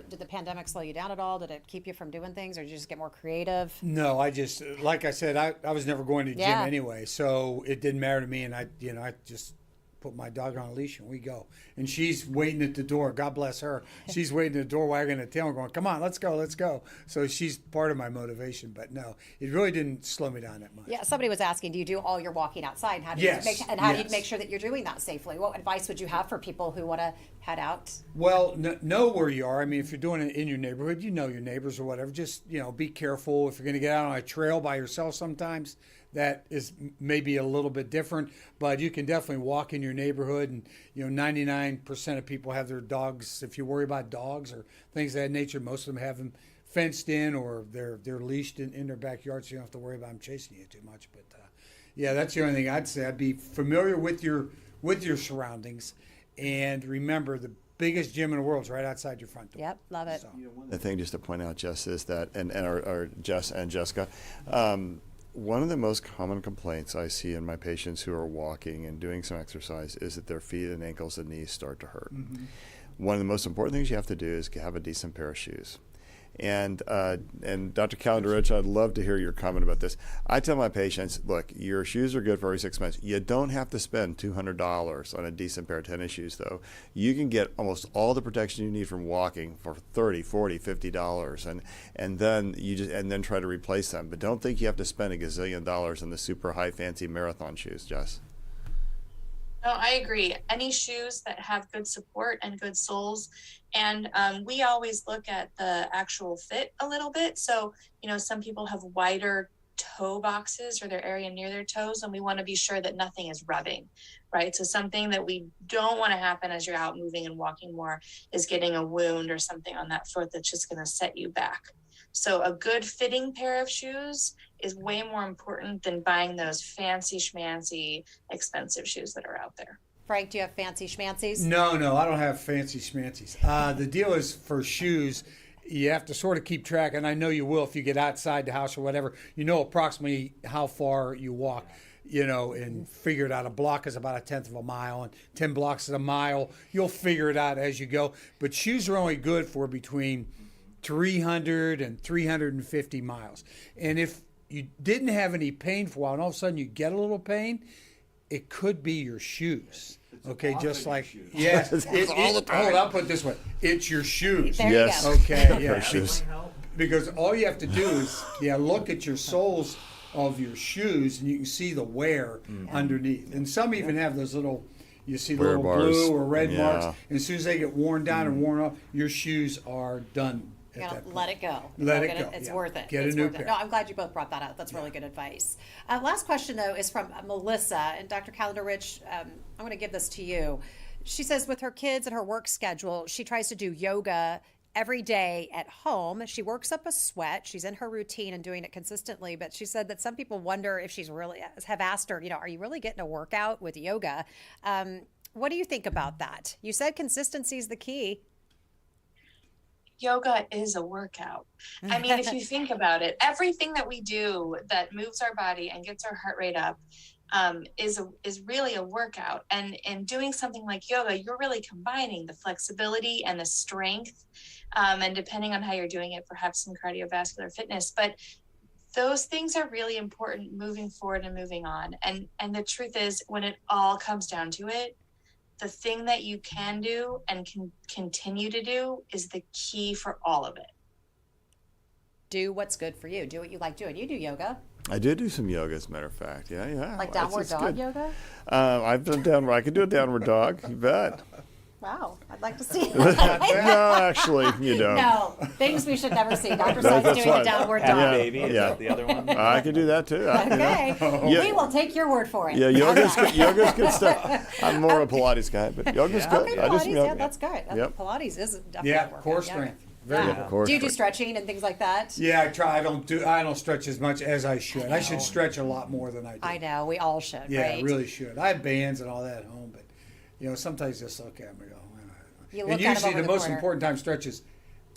Did the pandemic slow you down at all? Did it keep you from doing things, or did you just get more creative? No, like I said, I was never going to the gym anyway, so it didn't matter to me, and I just put my dog on a leash and we go. And she's waiting at the door. God bless her. She's waiting at the door wagging her tail and going, come on, let's go. So she's part of my motivation. But no, it really didn't slow me down that much. Yeah, somebody was asking, do you do all your walking outside? How do you make sure that you're doing that safely? What advice would you have for people who want to head out? Well, know where you are. I mean, if you're doing it in your neighborhood, you know your neighbors or whatever. Just, be careful. If you're going to get out on a trail by yourself sometimes, that is maybe a little bit different, but you can definitely walk in your neighborhood, and 99% of people have their dogs. If you worry about dogs or things of that nature, most of them have them fenced in, or they're leashed in their backyard, so you don't have to worry about them chasing you too much. But that's the only thing I'd say. I'd be familiar with your surroundings, and remember, the biggest gym in the world is right outside your front door. Yep, love it. So. The thing just to point out, Jess, is that, and our Jess and Jessica, one of the most common complaints I see in my patients who are walking and doing some exercise is that their feet and ankles and knees start to hurt. Mm-hmm. One of the most important things you have to do is have a decent pair of shoes. And Dr. Calendar-Rich, I'd love to hear your comment about this. I tell my patients, look, your shoes are good for every 6 months. You don't have to spend $200 on a decent pair of tennis shoes, though. You can get almost all the protection you need from walking for $30, $40, $50, and then try to replace them. But don't think you have to spend a gazillion dollars on the super high fancy marathon shoes, Jess. No, I agree. Any shoes that have good support and good soles. And we always look at the actual fit a little bit. So, some people have wider toe boxes or their area near their toes, and we want to be sure that nothing is rubbing, right? So something that we don't want to happen as you're out moving and walking more is getting a wound or something on that foot that's just going to set you back. So a good fitting pair of shoes is way more important than buying those fancy schmancy expensive shoes that are out there. Frank, do you have fancy schmancies? No, I don't have fancy schmancies. The deal is, for shoes, you have to sort of keep track, and I know you will if you get outside the house or whatever. You know approximately how far you walk, and figure it out. A block is about 1/10 of a mile, and 10 blocks is a mile. You'll figure it out as you go. But shoes are only good for between 300 and 350 miles. And if you didn't have any pain for a while, and all of a sudden you get a little pain, it could be your shoes. Okay, just like, yes, hold on, I'll put it this way. It's your shoes. There yes. you go. Okay, yeah. Shoes. Because all you have to do is, look at your soles of your shoes, and you can see the wear underneath. And some even have those little, you see the wear little bars. blue or red marks. And as soon as they get worn down and worn off, your shoes are done. Let it go. Let it go. It's worth it. Get it's a new worth pair. It. No, I'm glad you both brought that out. That's really good advice. Last question, though, is from Melissa. And Dr. Calendar-Rich, I'm going to give this to you. She says with her kids and her work schedule, she tries to do yoga every day at home. She works up a sweat. She's in her routine and doing it consistently. But she said that some people wonder if have asked her, are you really getting a workout with yoga? What do you think about that? You said consistency is the key. Yoga is a workout. I mean, if you think about it, everything that we do that moves our body and gets our heart rate up is really a workout. And in doing something like yoga, you're really combining the flexibility and the strength, and depending on how you're doing it, perhaps some cardiovascular fitness. But those things are really important moving forward and moving on. And the truth is, when it all comes down to it, the thing that you can do and can continue to do is the key for all of it. Do what's good for you. Do what you like doing. You do yoga. I do some yoga, as a matter of fact. Yeah. Like downward dog good. yoga? I've done downward. I can do a downward dog. You bet. Wow, I'd like to see No, that. actually, you don't. No, things we should never see. Dr. Sykes That's doing fine. a downward Happy dog. baby, is that the other one? I can do that too. Okay, Yeah. we will take your word for it. Yeah, yoga's good stuff. I'm more of a Pilates guy, but yoga's good. Okay, I do some Pilates, yoga. yeah, that's good. Yep. Pilates is definitely Yeah, a workout. core Yeah. strength. Very Yeah. good. Core Do you do strength. stretching and things like that? Yeah, I try. I don't stretch as much as I should. I should stretch a lot more than I do. I know, we all should, Yeah, right? I really should. I have bands and all that at home, but sometimes just look at them and go. You And look at 'em usually over the the most corner. important time stretches,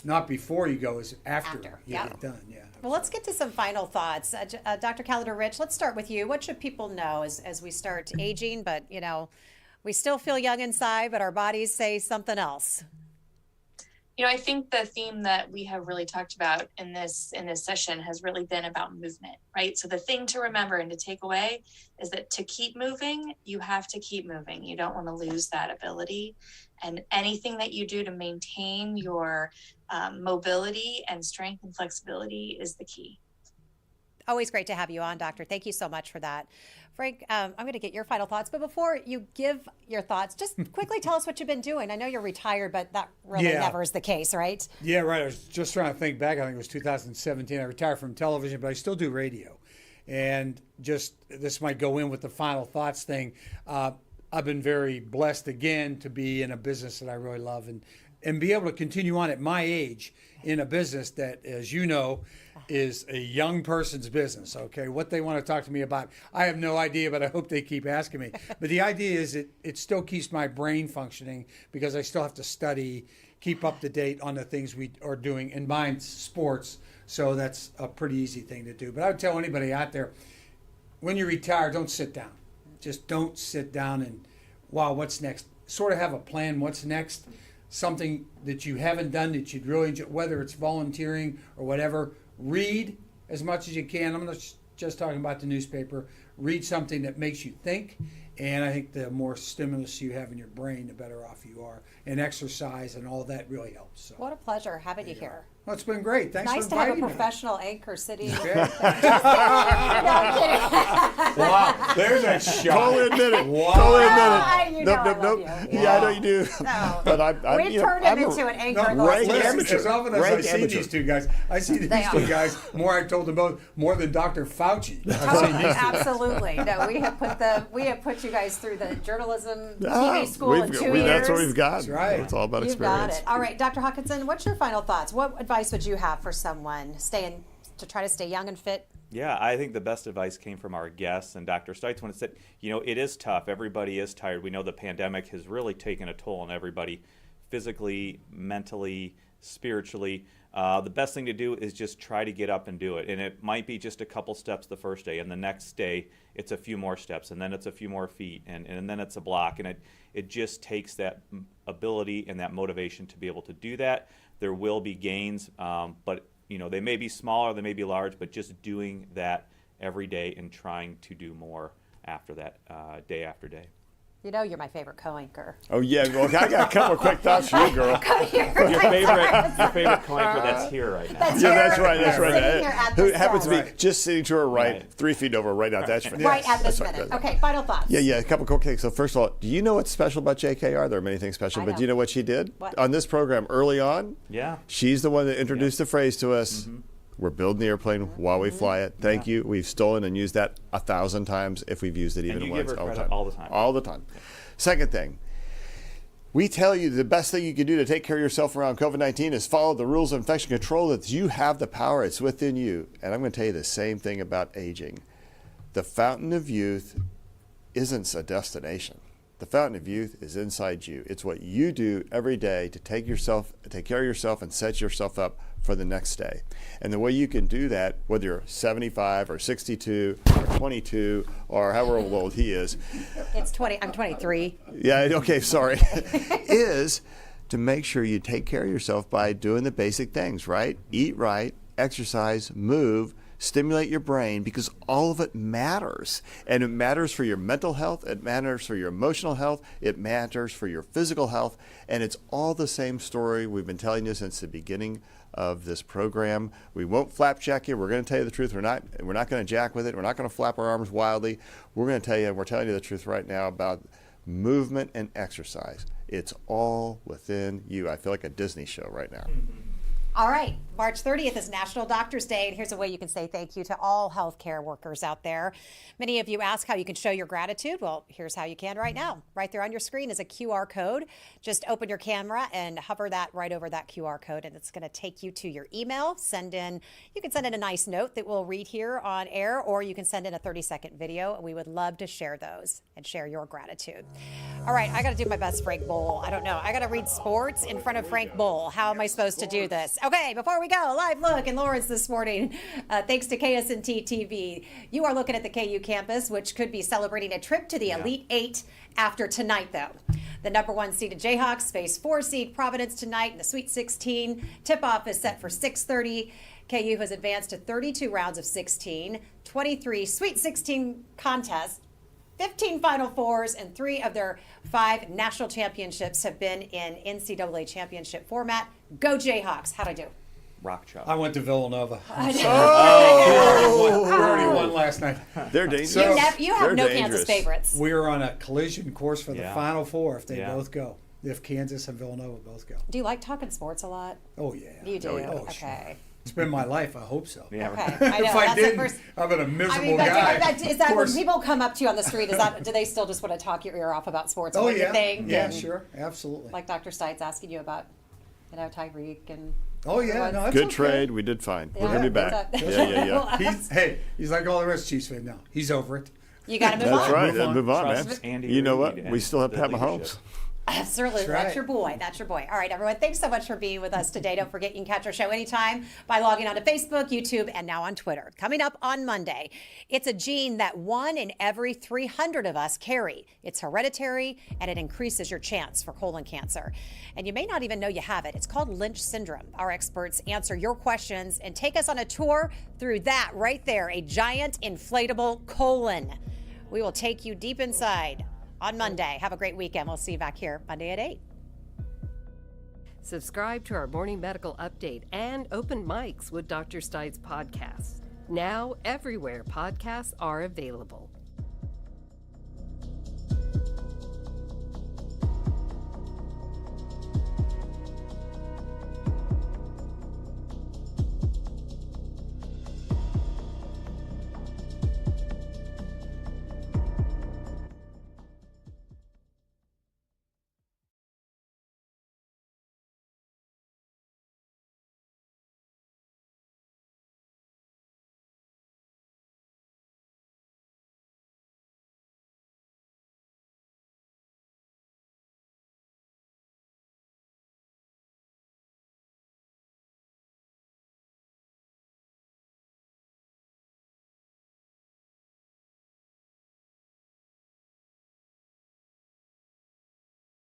not before you go, is after you yeah. get done. Yeah. Well, let's get to some final thoughts. Dr. Calendar-Rich, let's start with you. What should people know as we start aging, but, we still feel young inside, but our bodies say something else? I think the theme that we have really talked about in this session has really been about movement, right? So the thing to remember and to take away is that to keep moving, you have to keep moving. You don't want to lose that ability. And anything that you do to maintain your mobility and strength and flexibility is the key. Always great to have you on, Doctor. Thank you so much for that. Frank, I'm going to get your final thoughts, but before you give your thoughts, just quickly tell us what you've been doing. I know you're retired, but that really never is the case, right? Yeah, right. I was just trying to think back. I think it was 2017. I retired from television, but I still do radio. And just this might go in with the final thoughts thing. I've been very blessed again to be in a business that I really love and be able to continue on at my age in a business that, as you know, is a young person's business. Okay, what they want to talk to me about, I have no idea, but I hope they keep asking me. But the idea is it still keeps my brain functioning because I still have to study, keep up to date on the things we are doing, and mine's sports. So that's a pretty easy thing to do. But I would tell anybody out there, when you retire, don't sit down. Just don't sit down and, wow, what's next? Sort of have a plan, what's next? Something that you haven't done that you'd really enjoy, whether it's volunteering or whatever. Read as much as you can. I'm not just talking about the newspaper. Read something that makes you think. And I think the more stimulus you have in your brain, the better off you are. And exercise and all that really helps. So. What a pleasure having you here. Well, it's been great. Thanks Nice for to have a inviting me. professional anchor sitting. No, Okay. I'm kidding. Wow, there's a shot. Totally admit it. Wow. Totally Ah, admit you it. know Nope, I nope, love nope. you. Yeah, I know you do. No. But I'm We've turned him into an anchor. No, rank listen, amateur. as often as I Rank see amateur. these two guys, I see these They two are. guys more. I told them both more than Dr. Fauci. I've Oh, seen these two. absolutely. No, we have put you guys through the journalism TV school we've in got- 2 years. That's what we've got. That's right. It's all about You've got experience. it. All right, Dr. Hawkinson, what's your final thoughts? What advice would you have for someone to try to stay young and fit? Yeah, I think the best advice came from our guests and Dr. Stites when it said, it is tough. Everybody is tired. We know the pandemic has really taken a toll on everybody, physically, mentally, spiritually. The best thing to do is just try to get up and do it. And it might be just a couple steps the first day, and the next day it's a few more steps, and then it's a few more feet, and then it's a block. And it just takes that ability and that motivation to be able to do that. There will be gains, but they may be small or they may be large, but just doing that every day and trying to do more after that, day after day. You're my favorite co-anchor. Oh, yeah. Well, I got a couple of quick thoughts for you, girl. Your favorite co-anchor that's here right now. Yeah, that's right. That's right. Sitting here at Who this happens to be desk. just sitting to her right, Right. 3 feet over, right now. That's right. Right at this That's right. minute. Okay, final thoughts. Yeah, a couple quick things. So first of all, do you know what's special about JKR? There are many things special, I but know. do you know what she did? What? On this program early on? Yeah. She's the one that introduced the phrase to us. We're building the airplane while we fly it. Thank you. We've stolen and used that 1,000 times if we've used it even you once. give her all the credit time. all the time. All the time. Second thing. We tell you the best thing you can do to take care of yourself around COVID-19 is follow the rules of infection control, that you have the power. It's within you. And I'm going to tell you the same thing about aging. The fountain of youth isn't a destination. The fountain of youth is inside you. It's what you do every day to take care of yourself and set yourself up for the next day. And the way you can do that, whether you're 75 or 62 or 22 or however old he is, It's 20. I'm 23. yeah, okay, sorry, is to make sure you take care of yourself by doing the basic things, right? Eat right, exercise, move, stimulate your brain, because all of it matters. And it matters for your mental health, it matters for your emotional health, it matters for your physical health, and it's all the same story we've been telling you since the beginning of this program. We won't flapjack you. We're going to tell you the truth. We're not going to jack with it. We're not going to flap our arms wildly. We're telling you the truth right now about movement and exercise. It's all within you. I feel like a Disney show right now. All right, March 30th is National Doctors Day, and here's a way you can say thank you to all healthcare workers out there. Many of you ask how you can show your gratitude. Well, here's how you can right now. Right there on your screen is a QR code. Just open your camera and hover that right over that QR code, and it's going to take you to your email. You can send in a nice note that we'll read here on air, or you can send in a 30-second video. We would love to share those and share your gratitude. All right, I got to do my best, Frank Boal. I don't know. I got to read sports in front of Frank Boal. How am I supposed to do this? Okay, before we go, live look in Lawrence this morning, thanks to KSNT TV. You are looking at the KU campus, which could be celebrating a trip to the Elite Eight after tonight, though. The number 1 seeded Jayhawks face 4 seed Providence tonight in the Sweet 16. Tip-off is set for 6:30. KU has advanced to 32 rounds of 16, 23 Sweet 16 contests, 15 Final Fours, and 3 of their 5 national championships have been in NCAA championship format. Go Jayhawks. How'd I do? Rock chalk. I went to Villanova. Oh! We already won last night. They're dangerous. You have no Kansas favorites. We're on a collision course for the Yeah. Final Four if they Yeah. both go. If Kansas and Villanova both go. Do you like talking sports a lot? Oh, yeah. You do? Oh, yeah. Oh, Okay. sure. It's been my life. I hope so. Yeah. Okay. I know. If I That's didn't, the first. I've been a I miserable mean, guy. is that Of when course. people come up to you on the street? Do they still just want to talk your ear off about sports? Oh, What yeah. you think? Yeah, and, sure. Absolutely. Like Dr. Stites asking you about, Tyreek and. Oh, yeah. No, it's Good okay. trade. We did fine. We're Yeah, going to be what's back. up? Yeah. He's like all the rest of Chiefs fans now. He's over it. You got to move That's on. right. Move on. Move on, Trust man. Andy You know Reid what? and We still have the Pat Mahomes. leadership. Absolutely. That's right. That's your boy. That's your boy. All right, everyone. Thanks so much for being with us today. Don't forget you can catch our show anytime by logging on to Facebook, YouTube, and now on Twitter. Coming up on Monday, it's a gene that 1 in every 300 of us carry. It's hereditary, and it increases your chance for colon cancer. And you may not even know you have it. It's called Lynch syndrome. Our experts answer your questions and take us on a tour through that right there, a giant inflatable colon. We will take you deep inside on Monday. Have a great weekend. We'll see you back here Monday at 8. Subscribe to our morning medical update and open mics with Dr. Stites podcast. Now everywhere podcasts are available.